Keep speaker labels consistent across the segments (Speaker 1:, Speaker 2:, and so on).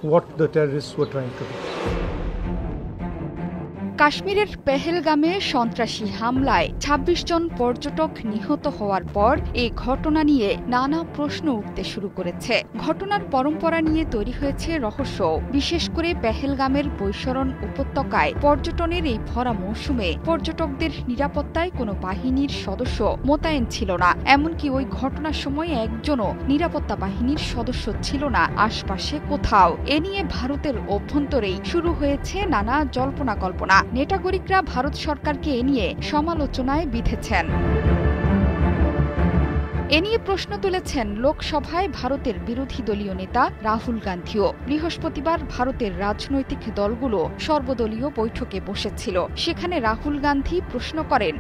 Speaker 1: what the terrorists were trying to do.
Speaker 2: কাশ্মীরের পেহেলগামে সন্ত্রাসী হামলায় ২৬ জন পর্যটক নিহত হওয়ার পর এই ঘটনা নিয়ে নানা প্রশ্ন উঠতে শুরু করেছে। ঘটনার পরম্পরা নিয়ে তৈরি হয়েছে রহস্য। বিশেষ করে পেহেলগামের বৈশরণ উপত্যকায় পর্যটনের এই ভরা মৌসুমে পর্যটকদের নিরাপত্তায় কোনো বাহিনীর সদস্য মোতায়েন ছিল না। এমনকি ওই ঘটনার সময় একজনও নিরাপত্তা বাহিনীর সদস্য ছিল না আশপাশে কোথাও। এ নিয়ে ভারতের অভ্যন্তরেই শুরু হয়েছে নানা জল্পনা কল্পনা। নেটাগরিকরা ভারত সরকারকে এ নিয়ে সমালোচনায় বিঁধেছেন। এ নিয়ে প্রশ্ন তুলেছেন লোকসভায় ভারতের বিরোধী দলীয় নেতা রাহুল গান্ধীও। বৃহস্পতিবার ভারতের রাজনৈতিক দলগুলো সর্বদলীয় বৈঠকে বসেছিল। সেখানে রাহুল গান্ধী প্রশ্ন করেন,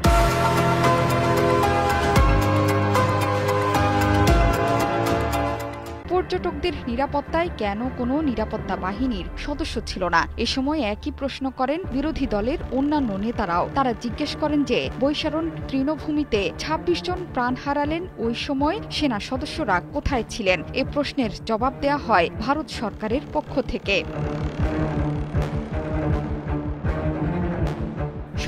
Speaker 2: পর্যটকদের নিরাপত্তায় কেন কোনো নিরাপত্তা বাহিনীর সদস্য ছিল না? এ সময় একই প্রশ্ন করেন বিরোধী দলের অন্যান্য নেতারাও। তারা জিজ্ঞেস করেন যে বৈশারণ তৃণভূমিতে ২৬ জন প্রাণ হারালেন, ওই সময় সেনা সদস্যরা কোথায় ছিলেন? এ প্রশ্নের জবাব দেয়া হয় ভারত সরকারের পক্ষ থেকে।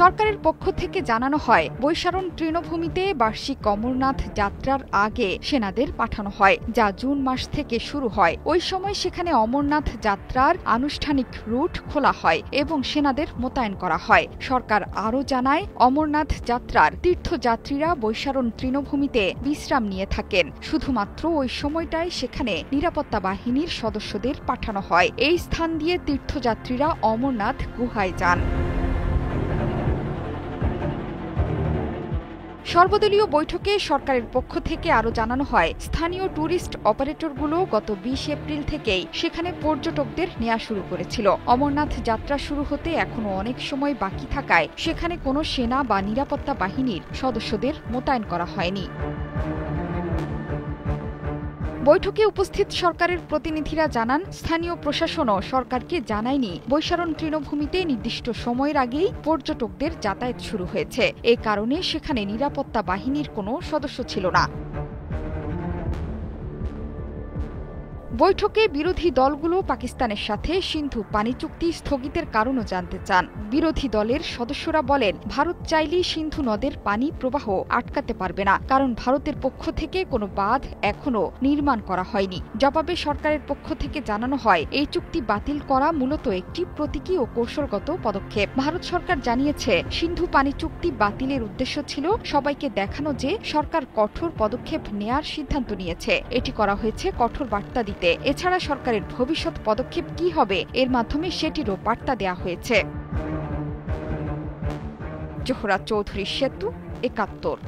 Speaker 2: সরকারের পক্ষ থেকে জানানো হয়, বৈশারণ তৃণভূমিতে বার্ষিক অমরনাথ যাত্রার আগে সেনাদের পাঠানো হয়, যা জুন মাস থেকে শুরু হয়। ওই সময় সেখানে অমরনাথ যাত্রার আনুষ্ঠানিক রুট খোলা হয় এবং সেনাদের মোতায়েন করা হয়। সরকার আরও জানায়, অমরনাথ যাত্রার তীর্থযাত্রীরা বৈশারণ তৃণভূমিতে বিশ্রাম নিয়ে থাকেন। শুধুমাত্র ওই সময়টায় সেখানে নিরাপত্তা বাহিনীর সদস্যদের পাঠানো হয়। এই স্থান দিয়ে তীর্থযাত্রীরা অমরনাথ গুহায় যান। সর্বদলীয় বৈঠকে সরকারের পক্ষ থেকে আরও জানানো হয়, স্থানীয় ট্যুরিস্ট অপারেটরগুলো গত ২০ এপ্রিল থেকেই সেখানে পর্যটকদের নেওয়া শুরু করেছিল। অমরনাথ যাত্রা শুরু হতে এখনও অনেক সময় বাকি থাকায় সেখানে কোনো সেনা বা নিরাপত্তা বাহিনীর সদস্যদের মোতায়েন করা হয়নি। বৈঠকে উপস্থিত সরকারের প্রতিনিধিরা জানান, স্থানীয় প্রশাসনও সরকারকে জানায়নি বৈশারণ তৃণভূমিতে নির্দিষ্ট সময়ের আগেই পর্যটকদের যাতায়াত শুরু হয়েছে। এ কারণে সেখানে নিরাপত্তা বাহিনীর কোনো সদস্য ছিল না। বৈঠকে বিরোধী দলগুলো পাকিস্তানের সাথে সিন্ধু পানি চুক্তি স্থগিতের কারণও জানতে চান। বিরোধী দলের সদস্যরা বলেন, ভারত চাইলেই সিন্ধু নদের পানি প্রবাহ আটকাতে পারবে না, কারণ ভারতের পক্ষ থেকে কোনো বাঁধ এখনও নির্মাণ করা হয়নি। জবাবে সরকারের পক্ষ থেকে জানানো হয়, এই চুক্তি বাতিল করা মূলত একটি প্রতীকী ও কৌশলগত পদক্ষেপ। ভারত সরকার জানিয়েছে, সিন্ধু পানি চুক্তি বাতিলের উদ্দেশ্য ছিল সবাইকে দেখানো যে সরকার কঠোর পদক্ষেপ নেয়ার সিদ্ধান্ত নিয়েছে। এটি করা হয়েছে কঠোর বার্তা দিতে। এছাড়া সরকারের ভবিষ্যৎ পদক্ষেপ কি হবে এর মাধ্যমে সেটিরও বার্তা দেয়া হয়েছে। জোহরা চৌধুরী সেতু, ৭১।